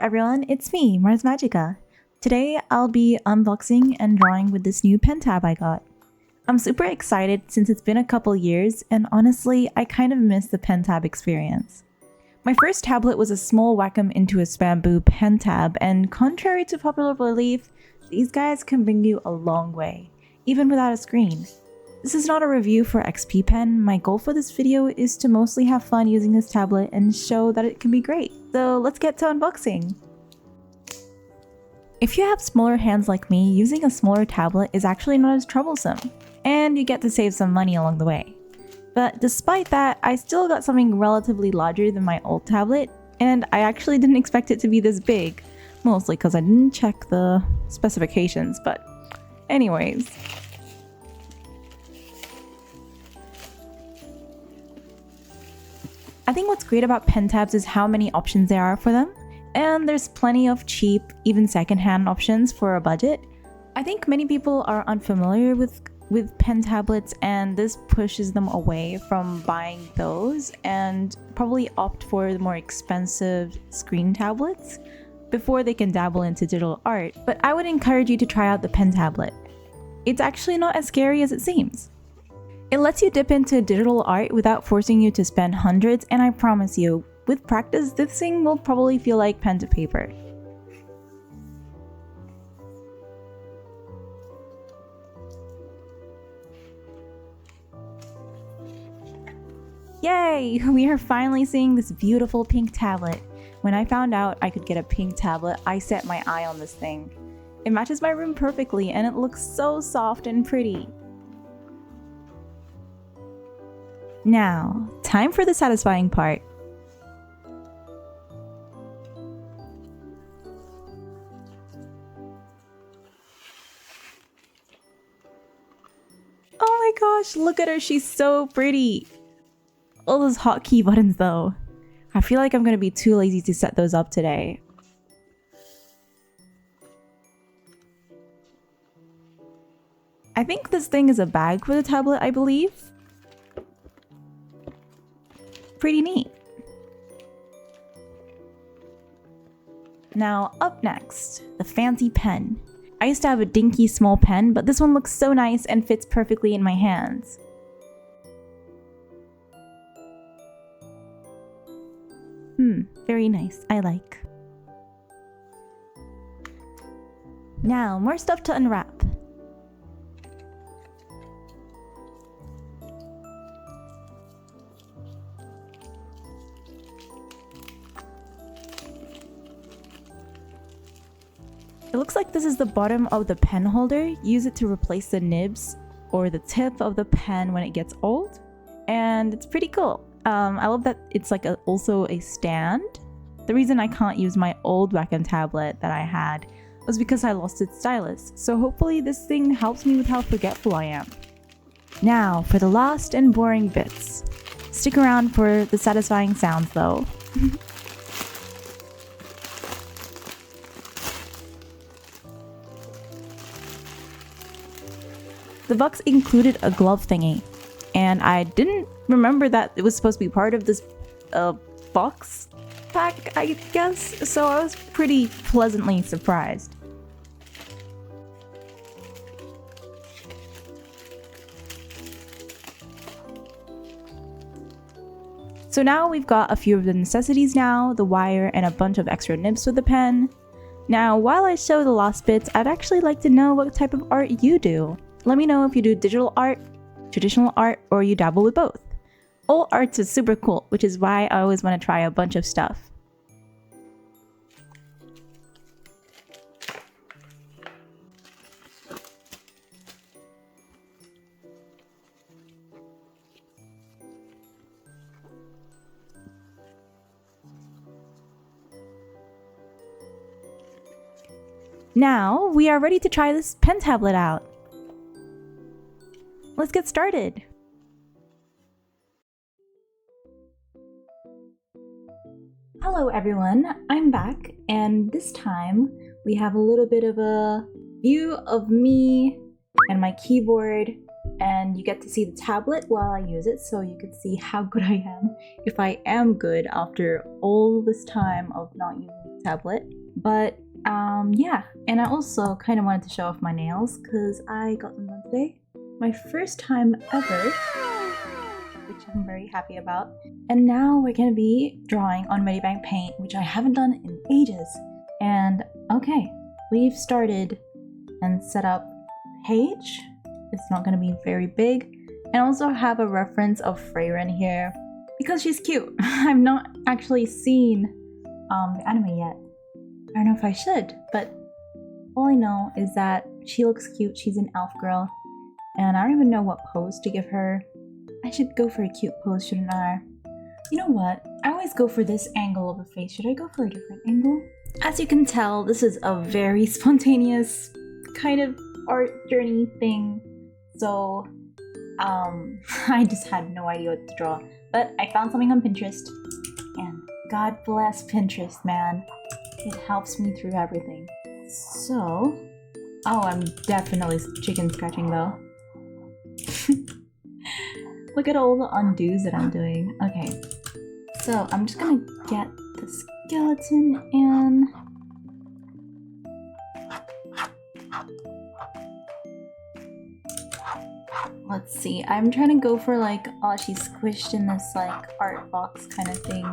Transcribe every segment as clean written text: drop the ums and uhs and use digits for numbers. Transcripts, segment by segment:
Everyone, it's me, Mars Magica. Today I'll be unboxing and drawing with this new pen tab I got. I'm super excited since it's been a couple years and honestly I kind of miss the pen tab experience. My first tablet was a small Wacom Intuos bamboo pen tab, and contrary to popular belief, these guys can bring you a long way, even without a screen. This is not a review for XP Pen. My goal for this video is to mostly have fun using this tablet and show that it can be great. So let's get to unboxing. If you have smaller hands like me, using a smaller tablet is actually not as troublesome, and you get to save some money along the way. But despite that, I still got something relatively larger than my old tablet, and I actually didn't expect it to be this big, mostly because I didn't check the specifications, but anyways. I think what's great about pen tabs is how many options there are for them, and there's plenty of cheap, even secondhand options for a budget. I think many people are unfamiliar with pen tablets, and this pushes them away from buying those and probably opt for the more expensive screen tablets before they can dabble into digital art. But I would encourage you to try out the pen tablet. It's actually not as scary as it seems. It lets you dip into digital art without forcing you to spend hundreds, and I promise you, with practice, this thing will probably feel like pen to paper. Yay! We are finally seeing this beautiful pink tablet. When I found out I could get a pink tablet, I set my eye on this thing. It matches my room perfectly and it looks so soft and pretty. Now, time for the satisfying part. Oh my gosh, look at her, she's so pretty! All those hotkey buttons though. I feel like I'm gonna be too lazy to set those up today. I think this thing is a bag for the tablet, I believe. Pretty neat. Now up next, the fancy pen. I used to have a dinky small pen, but this one looks so nice and fits perfectly in my hands. Very nice, I like. Now, more stuff to unwrap. It looks like this is the bottom of the pen holder. Use it to replace the nibs or the tip of the pen when it gets old. And it's pretty cool. I love that it's like also a stand. The reason I can't use my old Wacom tablet that I had was because I lost its stylus. So hopefully this thing helps me with how forgetful I am. Now for the last and boring bits. Stick around for the satisfying sounds though. The box included a glove thingy, and I didn't remember that it was supposed to be part of this box pack, I guess, so I was pretty pleasantly surprised. So now we've got a few of the necessities now, the wire and a bunch of extra nibs for the pen. Now, while I show the last bits, I'd actually like to know what type of art you do. Let me know if you do digital art, traditional art, or you dabble with both. All arts is super cool, which is why I always want to try a bunch of stuff. Now, we are ready to try this pen tablet out. Let's get started. Hello everyone, I'm back, and this time we have a little bit of a view of me and my keyboard, and you get to see the tablet while I use it, so you can see how good I am, if I am good after all this time of not using tablet. But yeah, and I also kind of wanted to show off my nails because I got them done today. My first time ever, which I'm very happy about. And now we're gonna be drawing on Medibang paint, which I haven't done in ages. And okay, we've started and set up page. It's not gonna be very big. And also have a reference of Frieren here because she's cute. I've not actually seen the anime yet. I don't know if I should, but all I know is that she looks cute. She's an elf girl, and I don't even know what pose to give her. I should go for a cute pose, shouldn't I? You know what? I always go for this angle of the face. Should I go for a different angle? As you can tell, this is a very spontaneous kind of art journey thing. So, I just had no idea what to draw. But I found something on Pinterest, and God bless Pinterest, man. It helps me through everything. So, oh, I'm definitely chicken scratching though. Look at all the undos that I'm doing. Okay, so I'm just gonna get the skeleton in. Let's see, I'm trying to go for like, oh, she's squished in this like art box kind of thing.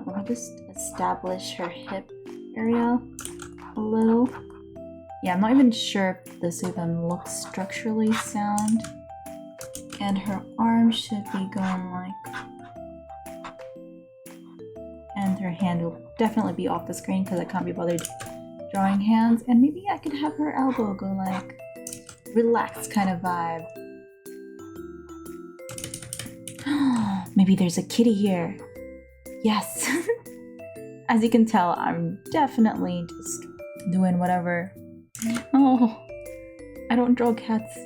Let me just establish her hip area a little. Yeah, I'm not even sure if this even looks structurally sound. And her arm should be going like... And her hand will definitely be off the screen because I can't be bothered drawing hands. And maybe I could have her elbow go like relaxed kind of vibe. Maybe there's a kitty here. Yes. As you can tell, I'm definitely just doing whatever. Oh, I don't draw cats.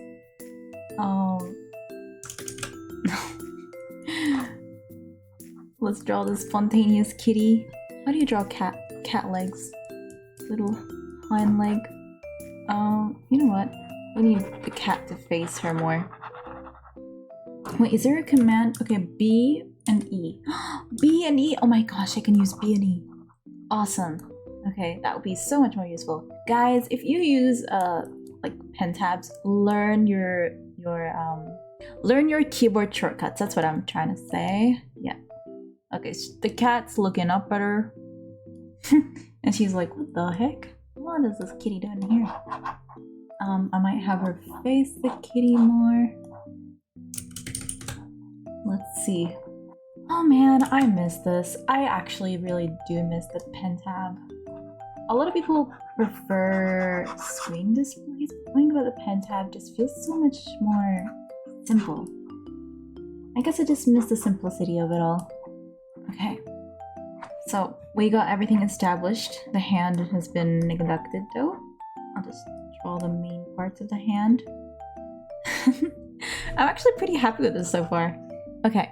Let's draw this spontaneous kitty. How do you draw cat legs? Little hind leg. You know what? We need the cat to face her more. Wait, is there a command? Okay, B and E. B and E! Oh my gosh, I can use B and E. Awesome. Okay, that would be so much more useful. Guys, if you use like pen tabs, learn your keyboard shortcuts. That's what I'm trying to say. Yeah. Okay, so the cat's looking up at her. And she's like, what the heck? What is this kitty doing here? I might have her face the kitty more. Let's see. Oh man, I miss this. I actually really do miss the pen tab. A lot of people prefer screen displays, but something about the pen tab just feels so much more simple. I guess I just miss the simplicity of it all. Okay, so we got everything established. The hand has been neglected though. I'll just draw the main parts of the hand. I'm actually pretty happy with this so far. Okay,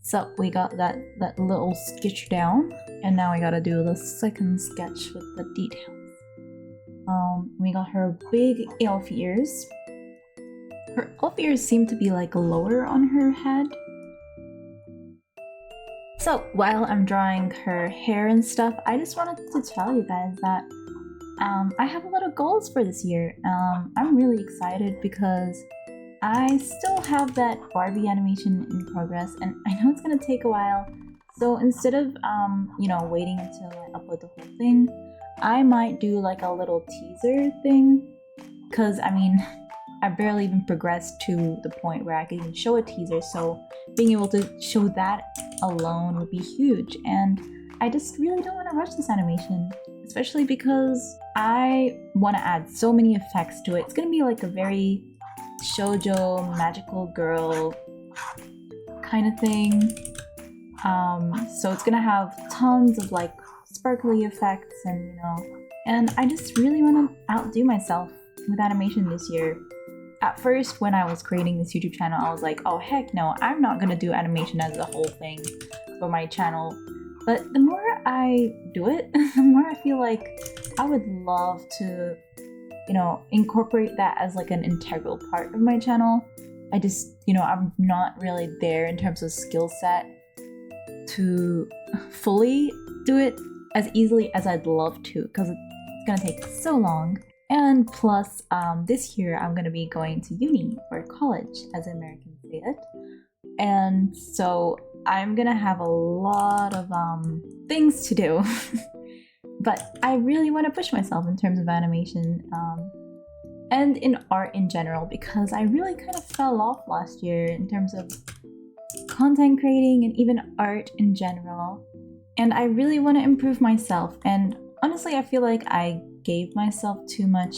so we got that little sketch down, and now we gotta do the second sketch with the details. We got her big elf ears. Her elf ears seem to be like lower on her head. So while I'm drawing her hair and stuff, I just wanted to tell you guys that I have a lot of goals for this year. I'm really excited because I still have that Barbie animation in progress, and I know it's gonna take a while. So instead of you know, waiting until I upload the whole thing, I might do like a little teaser thing. Cause I mean, I barely even progressed to the point where I could even show a teaser, so being able to show that alone would be huge. And I just really don't want to rush this animation, especially because I want to add so many effects to it. It's gonna be like a very shoujo magical girl kind of thing. So it's gonna have tons of like sparkly effects and you know, and I just really want to outdo myself with animation this year. At first, when I was creating this YouTube channel, I was like, oh heck no, I'm not gonna do animation as a whole thing for my channel. But the more I do it, the more I feel like I would love to, you know, incorporate that as like an integral part of my channel. I just, you know, I'm not really there in terms of skill set to fully do it as easily as I'd love to, because it's gonna take so long. And plus, this year I'm gonna be going to uni or college, as Americans say it. And so I'm gonna have a lot of things to do. But I really want to push myself in terms of animation and in art in general, because I really kind of fell off last year in terms of content creating and even art in general. And I really want to improve myself. And honestly, I feel like I gave myself too much,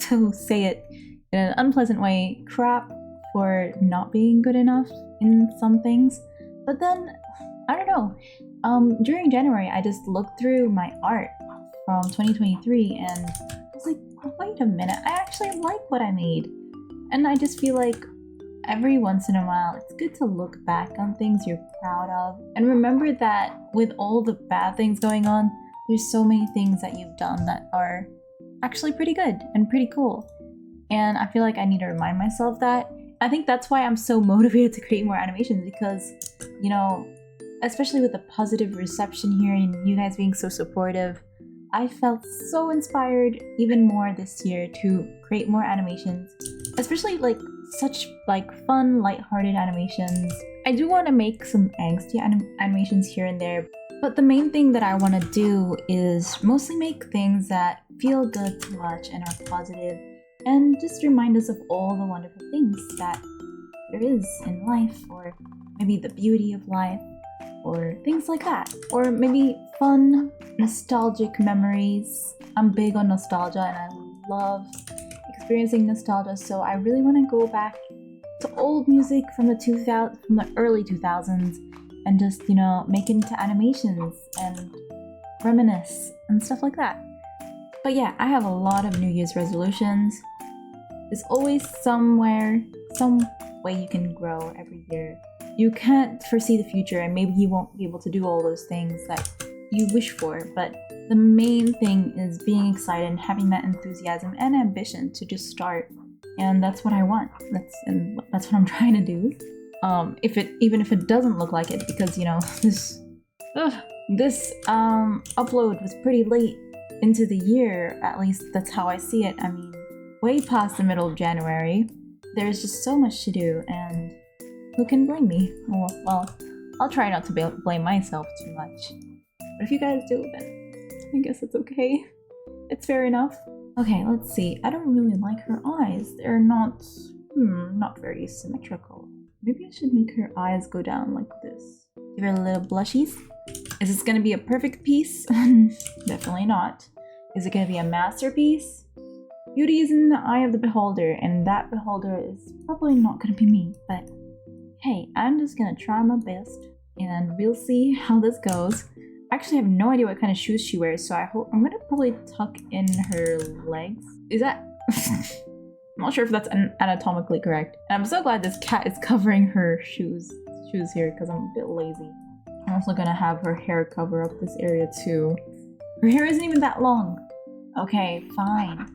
to say it in an unpleasant way, crap for not being good enough in some things. But then, I don't know, during January I just looked through my art from 2023 and I was like, wait a minute, I actually like what I made. And I just feel like every once in a while it's good to look back on things you're proud of and remember that with all the bad things going on, there's so many things that you've done that are actually pretty good and pretty cool. And I feel like I need to remind myself that. I think that's why I'm so motivated to create more animations, because, you know, especially with the positive reception here and you guys being so supportive, I felt so inspired even more this year to create more animations, especially like such like fun, lighthearted animations. I do want to make some angsty animations here and there, but the main thing that I want to do is mostly make things that feel good to watch and are positive, and just remind us of all the wonderful things that there is in life, or maybe the beauty of life, or things like that, or maybe fun, nostalgic memories. I'm big on nostalgia and I love experiencing nostalgia, so I really want to go back to old music from the early 2000s and just, you know, make it into animations and reminisce and stuff like that. But yeah, I have a lot of New Year's resolutions. There's always some way you can grow every year. You can't foresee the future and maybe you won't be able to do all those things that you wish for, but the main thing is being excited and having that enthusiasm and ambition to just start. And that's what I want. That's what I'm trying to do. Even if it doesn't look like it, because, you know, this upload was pretty late into the year, at least that's how I see it. I mean, way past the middle of January. There's just so much to do, and who can blame me? Well, I'll try not to blame myself too much. But if you guys do, then I guess it's okay. It's fair enough. Okay, let's see. I don't really like her eyes. They're not very symmetrical. Maybe I should make her eyes go down like this. Give her a little blushies. Is this gonna be a perfect piece? Definitely not. Is it gonna be a masterpiece? Beauty is in the eye of the beholder, and that beholder is probably not gonna be me, but hey, I'm just gonna try my best, and we'll see how this goes. I actually have no idea what kind of shoes she wears, so I'm gonna probably tuck in her legs. Is that... I'm not sure if that's anatomically correct. And I'm so glad this cat is covering her shoes here, because I'm a bit lazy. I'm also gonna have her hair cover up this area too. Her hair isn't even that long. Okay, fine.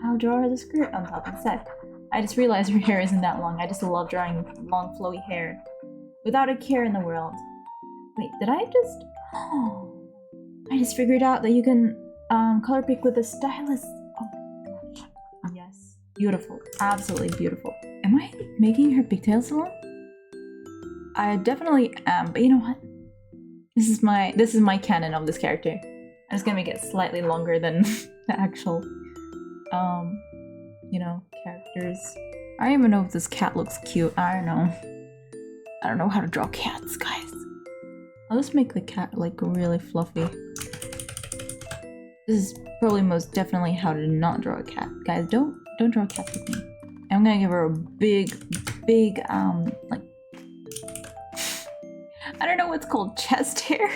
I'll draw her the skirt on top instead. I just realized her hair isn't that long. I just love drawing long flowy hair without a care in the world. Wait, did I just... Oh, I just figured out that you can color pick with a stylus. Oh my gosh. Yes. Beautiful. Absolutely beautiful. Am I making her pigtails long? I definitely am, but you know what? This is my canon of this character. I'm just gonna make it slightly longer than the actual you know, characters. I don't even know if this cat looks cute. I don't know how to draw cats, guys. I'll just make the cat like really fluffy. This is probably most definitely how to not draw a cat. Guys, don't draw cats with me. I'm gonna give her a big like I don't know what's called, chest hair.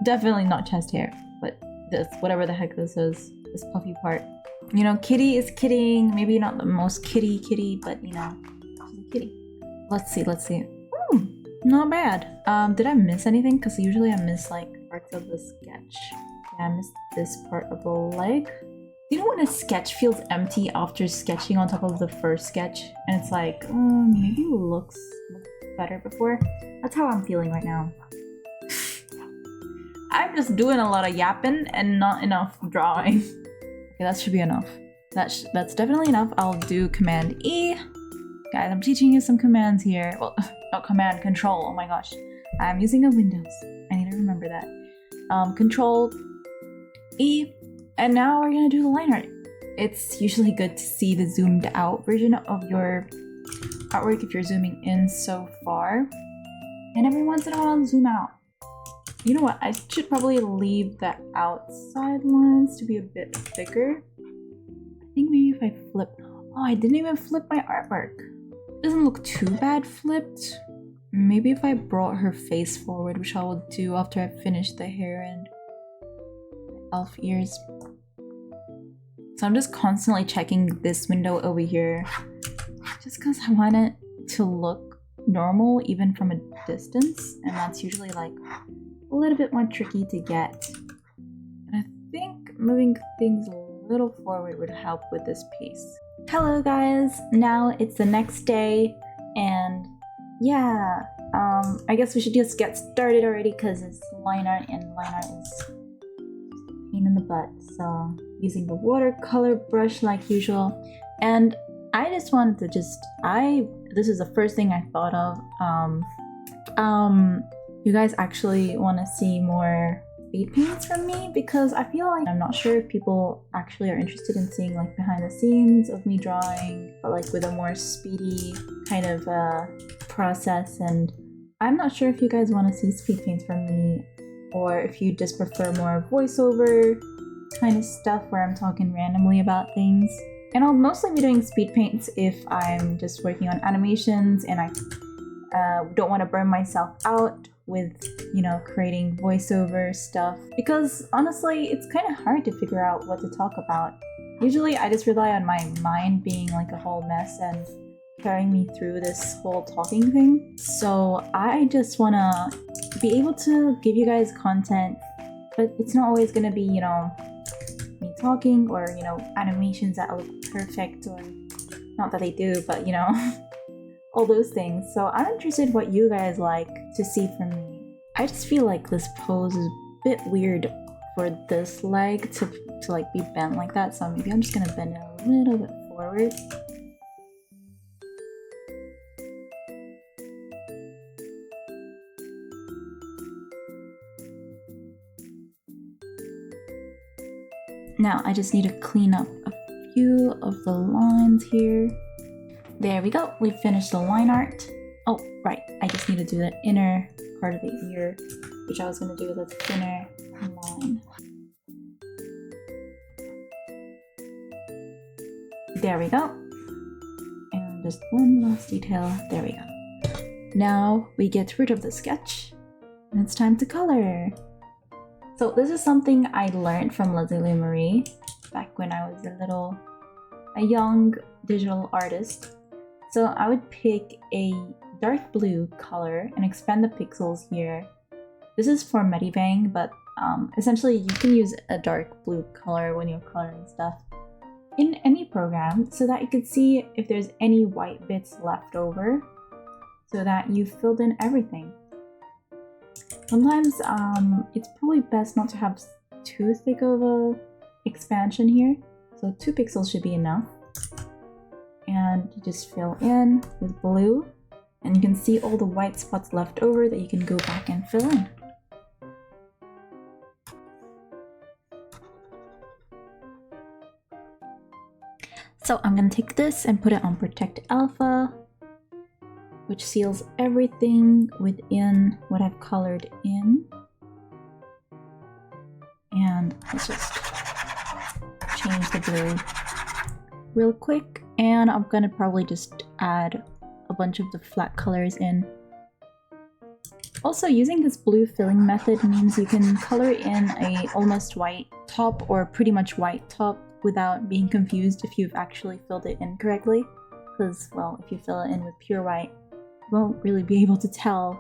Definitely not chest hair, but this, whatever the heck this is, this puffy part. You know, kitty is kidding. Maybe not the most kitty, but you know, she's a kitty. Let's see. Not bad. Did I miss anything? Because usually I miss like parts of the sketch. Yeah, I missed this part of the leg. You know when a sketch feels empty after sketching on top of the first sketch? And it's like, maybe it looks better before? That's how I'm feeling right now. I'm just doing a lot of yapping and not enough drawing. Okay, that should be enough. That's definitely enough. I'll do Command E. Guys, I'm teaching you some commands here. Well, not command, control. Oh my gosh. I'm using a Windows. I need to remember that. Control E. And now we're gonna do the line art. It's usually good to see the zoomed out version of your artwork if you're zooming in so far. And every once in a while, I'll zoom out. You know what? I should probably leave the outside lines to be a bit thicker. I think maybe if I flip... Oh, I didn't even flip my artwork. Doesn't look too bad flipped. Maybe if I brought her face forward, which I will do after I finish the hair and elf ears. So I'm just constantly checking this window over here, just because I want it to look normal even from a distance, and that's usually like a little bit more tricky to get. And I think moving things a little forward would help with this piece. Hello guys, now it's the next day, and yeah, I guess we should just get started already because it's line art, and line art is a pain in the butt. So using the watercolor brush like usual, and I just wanted to this is the first thing I thought of. You guys actually want to see more speed paints from me, because I feel like I'm not sure if people actually are interested in seeing like behind the scenes of me drawing, but like with a more speedy kind of process. And I'm not sure if you guys want to see speed paints from me, or if you just prefer more voiceover kind of stuff where I'm talking randomly about things. And I'll mostly be doing speed paints if I'm just working on animations and I don't want to burn myself out with, you know, creating voiceover stuff, because honestly it's kind of hard to figure out what to talk about. Usually I just rely on my mind being like a whole mess and carrying me through this whole talking thing. So I just want to be able to give you guys content, but it's not always going to be, you know, me talking or, you know, animations that look perfect, or not that they do, but you know, all those things. So I'm interested what you guys like to see from me. I just feel like this pose is a bit weird for this leg to like be bent like that, so maybe I'm just gonna bend it a little bit forward. Now I just need to clean up a few of the lines here. There we go, we finished the line art. Oh, right, I just need to do the inner part of the ear, which I was going to do with a thinner line. There we go. And just one last detail, there we go. Now we get rid of the sketch, and it's time to color. So this is something I learned from Leslie Marie back when I was a young digital artist. So I would pick a dark blue color and expand the pixels here. This is for Medibang, but essentially you can use a dark blue color when you're coloring stuff in any program, so that you can see if there's any white bits left over, so that you filled in everything. Sometimes it's probably best not to have too thick of a expansion here, so 2 pixels should be enough. And you just fill in with blue, and you can see all the white spots left over that you can go back and fill in. So I'm gonna take this and put it on Protect Alpha, which seals everything within what I've colored in. And let's just change the blue real quick. And I'm gonna probably just add a bunch of the flat colors in. Also, using this blue filling method means you can color in a almost white top or pretty much white top without being confused if you've actually filled it in correctly. Because, well, if you fill it in with pure white, you won't really be able to tell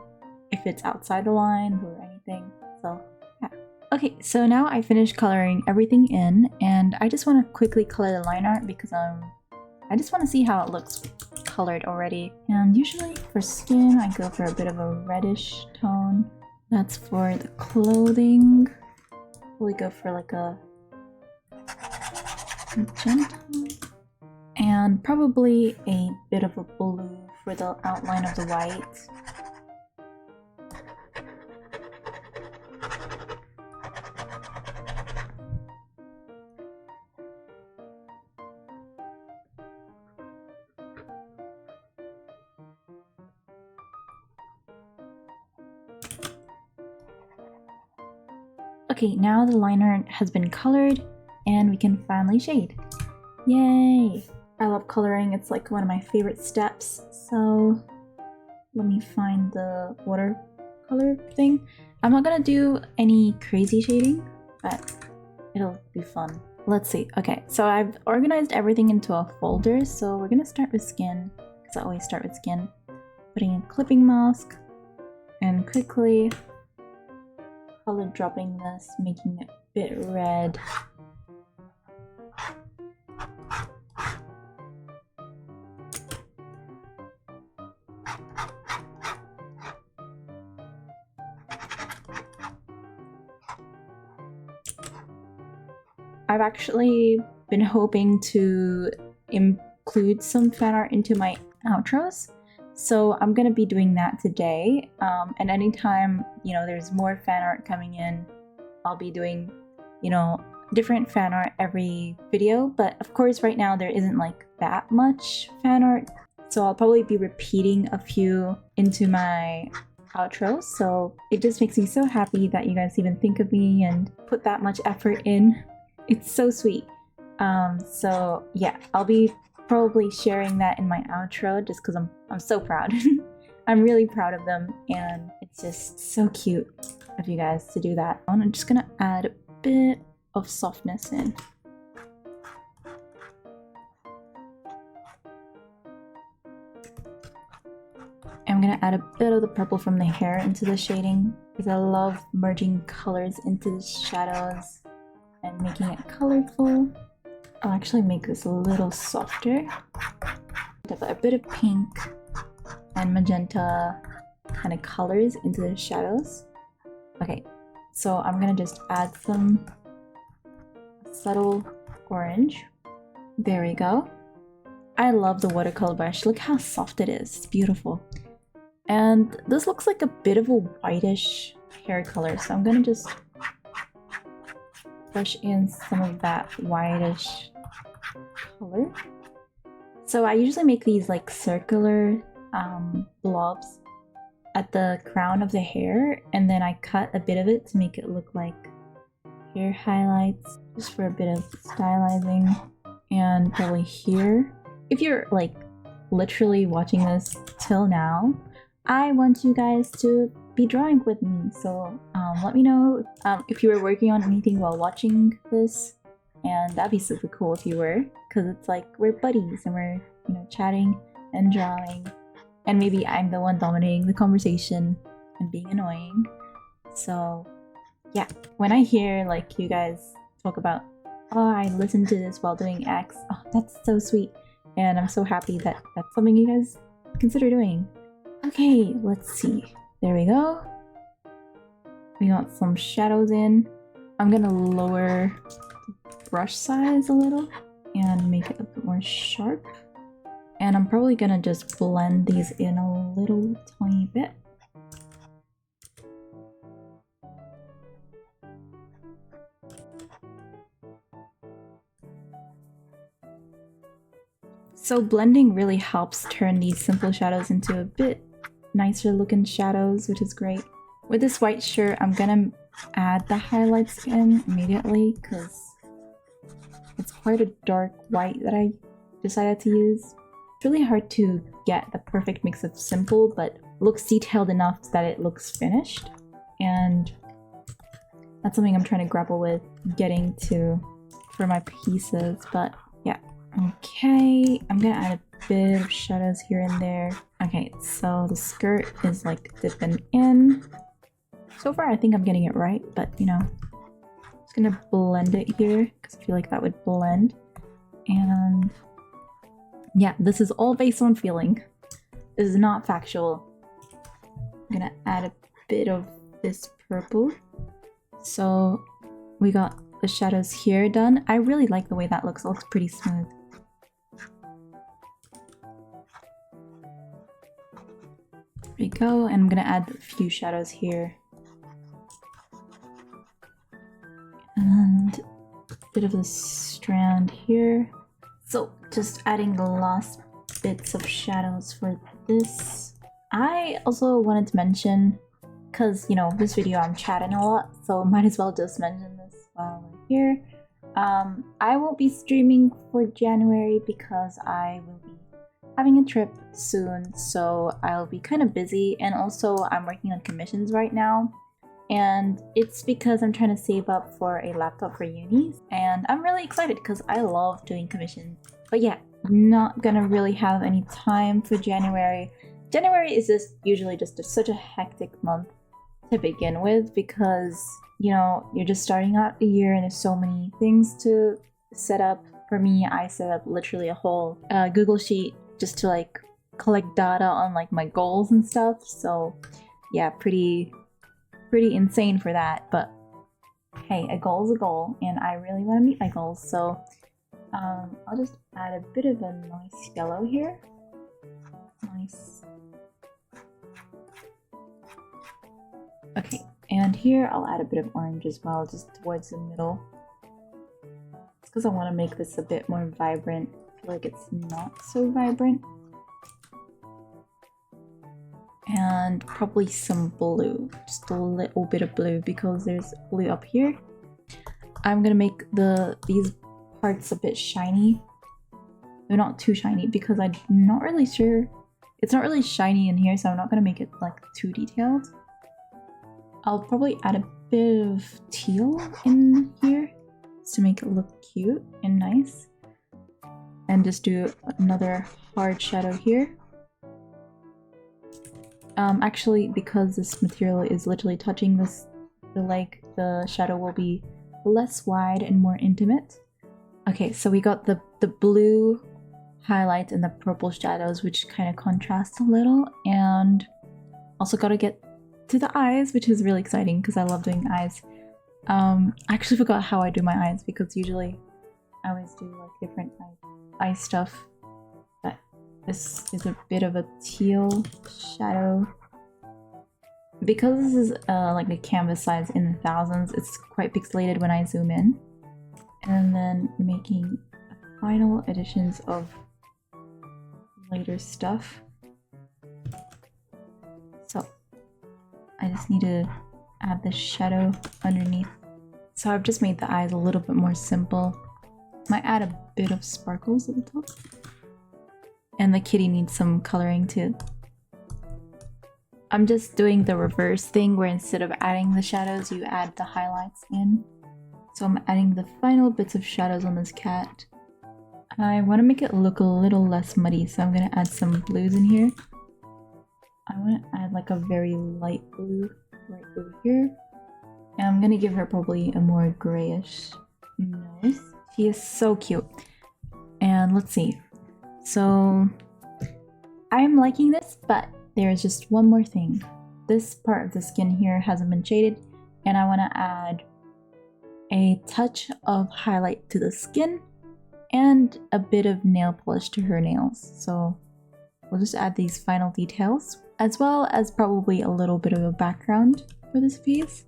if it's outside the line or anything. So, yeah. Okay, so now I finished coloring everything in, and I just want to quickly color the line art because I just want to see how it looks colored already. And usually for skin, I go for a bit of a reddish tone. That's for the clothing. We'll go for like a magenta. And probably a bit of a blue for the outline of the white. Okay, now the liner has been colored and we can finally shade. Yay! I love coloring, it's like one of my favorite steps. So let me find the watercolor thing. I'm not gonna do any crazy shading, but it'll be fun. Let's see. Okay, so I've organized everything into a folder. So we're gonna start with skin, because I always start with skin. Putting a clipping mask and quickly color dropping this, making it a bit red. I've actually been hoping to include some fan art into my outros, so I'm gonna be doing that today. And anytime, you know, there's more fan art coming in, I'll be doing, you know, different fan art every video. But of course, right now there isn't like that much fan art, so I'll probably be repeating a few into my outros. So it just makes me so happy that you guys even think of me and put that much effort in. It's so sweet. So yeah, I'll be probably sharing that in my outro just because I'm so proud. I'm really proud of them, and it's just so cute of you guys to do that. I'm just gonna add a bit of softness in. I'm gonna add a bit of the purple from the hair into the shading because I love merging colors into the shadows and making it colorful. I'll actually make this a little softer. A bit of pink and magenta kind of colors into the shadows. Okay, so I'm gonna just add some subtle orange. There we go. I love the watercolor brush. Look how soft it is. It's beautiful. And this looks like a bit of a whitish hair color, so I'm gonna just brush in some of that whitish color. So I usually make these like circular blobs at the crown of the hair, and then I cut a bit of it to make it look like hair highlights, just for a bit of stylizing. And probably here, if you're like literally watching this till now, I want you guys to be drawing with me. So let me know if you were working on anything while watching this, and that'd be super cool if you were, because it's like we're buddies and we're, you know, chatting and drawing, and maybe I'm the one dominating the conversation and being annoying. So yeah, when I hear like you guys talk about, oh, I listened to this while doing X, oh, that's so sweet, and I'm so happy that that's something you guys consider doing. Okay, let's see. There we go. We got some shadows in. I'm gonna lower the brush size a little and make it a bit more sharp. And I'm probably gonna just blend these in a little tiny bit. So blending really helps turn these simple shadows into a bit nicer looking shadows, which is great. With this white shirt, I'm gonna add the highlights in immediately because it's quite a dark white that I decided to use. It's really hard to get the perfect mix of simple but looks detailed enough that it looks finished, and that's something I'm trying to grapple with getting to for my pieces. But yeah, okay, I'm gonna add a bit of shadows here and there. Okay, so the skirt is like dipping in. So far I think I'm getting it right, but you know, just gonna blend it here because I feel like that would blend. And yeah, this is all based on feeling. This is not factual. I'm gonna add a bit of this purple. So we got the shadows here done. I really like the way that looks. It looks pretty smooth. There we go, and I'm gonna add a few shadows here. And a bit of a strand here. So just adding the last bits of shadows for this. I also wanted to mention, because, you know, this video I'm chatting a lot, so might as well just mention this while we're here. I won't be streaming for January because I will be having a trip soon, so I'll be kind of busy, and also I'm working on commissions right now. And it's because I'm trying to save up for a laptop for uni, and I'm really excited because I love doing commissions. But yeah, not gonna really have any time for January. January is just usually just such a hectic month to begin with because, you know, you're just starting out the year and there's so many things to set up. For me, I set up literally a whole Google sheet just to like collect data on like my goals and stuff. So yeah, pretty insane for that. But hey, a goal is a goal, and I really want to meet my goals. So I'll just add a bit of a nice yellow here. Nice. Okay, and here I'll add a bit of orange as well, just towards the middle. It's because I want to make this a bit more vibrant. I feel like it's not so vibrant. And probably some blue, just a little bit of blue because there's blue up here. I'm gonna make these parts a bit shiny. They're not too shiny because I'm not really sure. It's not really shiny in here, so I'm not gonna make it like too detailed. I'll probably add a bit of teal in here just to make it look cute and nice. And just do another hard shadow here. Actually, because this material is literally touching this, the shadow will be less wide and more intimate. Okay, so we got the blue highlights and the purple shadows, which kind of contrast a little, and also got to get to the eyes, which is really exciting because I love doing eyes. I actually forgot how I do my eyes because usually I always do like different eye stuff. But this is a bit of a teal shadow. Because this is like a canvas size in the thousands, it's quite pixelated when I zoom in. And then making final additions of later stuff. So I just need to add the shadow underneath. So I've just made the eyes a little bit more simple. Might add a bit of sparkles at the top. And the kitty needs some coloring too. I'm just doing the reverse thing where instead of adding the shadows, you add the highlights in. So I'm adding the final bits of shadows on this cat. I want to make it look a little less muddy, so I'm going to add some blues in here. I want to add like a very light blue right over here. And I'm going to give her probably a more grayish nose. She is so cute. And let's see. So I'm liking this, but there's just one more thing. This part of the skin here hasn't been shaded, and I want to add a touch of highlight to the skin and a bit of nail polish to her nails. So we'll just add these final details, as well as probably a little bit of a background for this piece.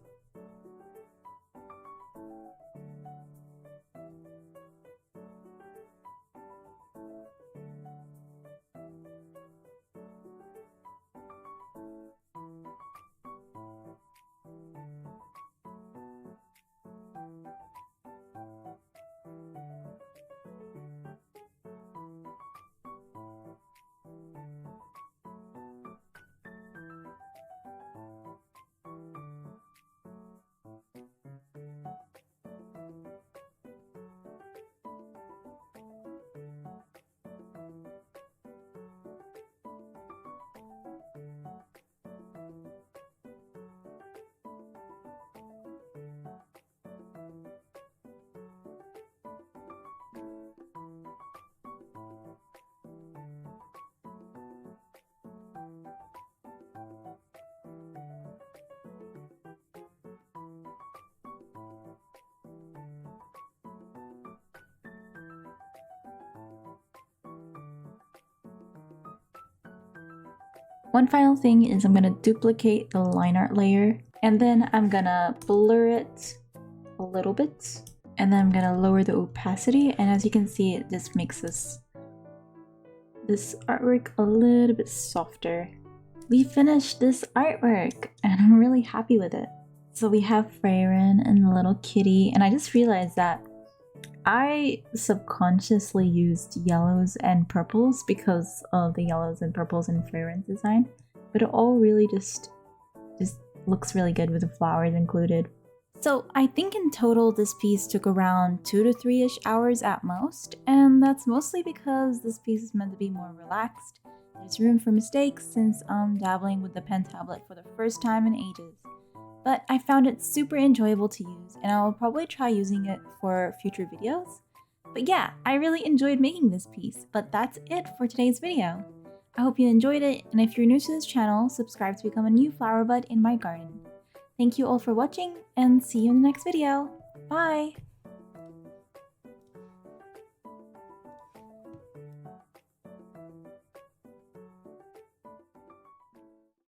One final thing is I'm gonna duplicate the line art layer, and then I'm gonna blur it a little bit, and then I'm gonna lower the opacity, and as you can see, it just makes this artwork a little bit softer. We finished this artwork, and I'm really happy with it. So we have Frieren and the little kitty, and I just realized that I subconsciously used yellows and purples because of the yellows and purples in Freiren's design, but it all really just looks really good with the flowers included. So I think in total this piece took around 2 to 3-ish hours at most, and that's mostly because this piece is meant to be more relaxed. There's room for mistakes since I'm dabbling with the pen tablet for the first time in ages. But I found it super enjoyable to use, and I'll probably try using it for future videos. But yeah, I really enjoyed making this piece, but that's it for today's video. I hope you enjoyed it, and if you're new to this channel, subscribe to become a new flower bud in my garden. Thank you all for watching, and see you in the next video. Bye!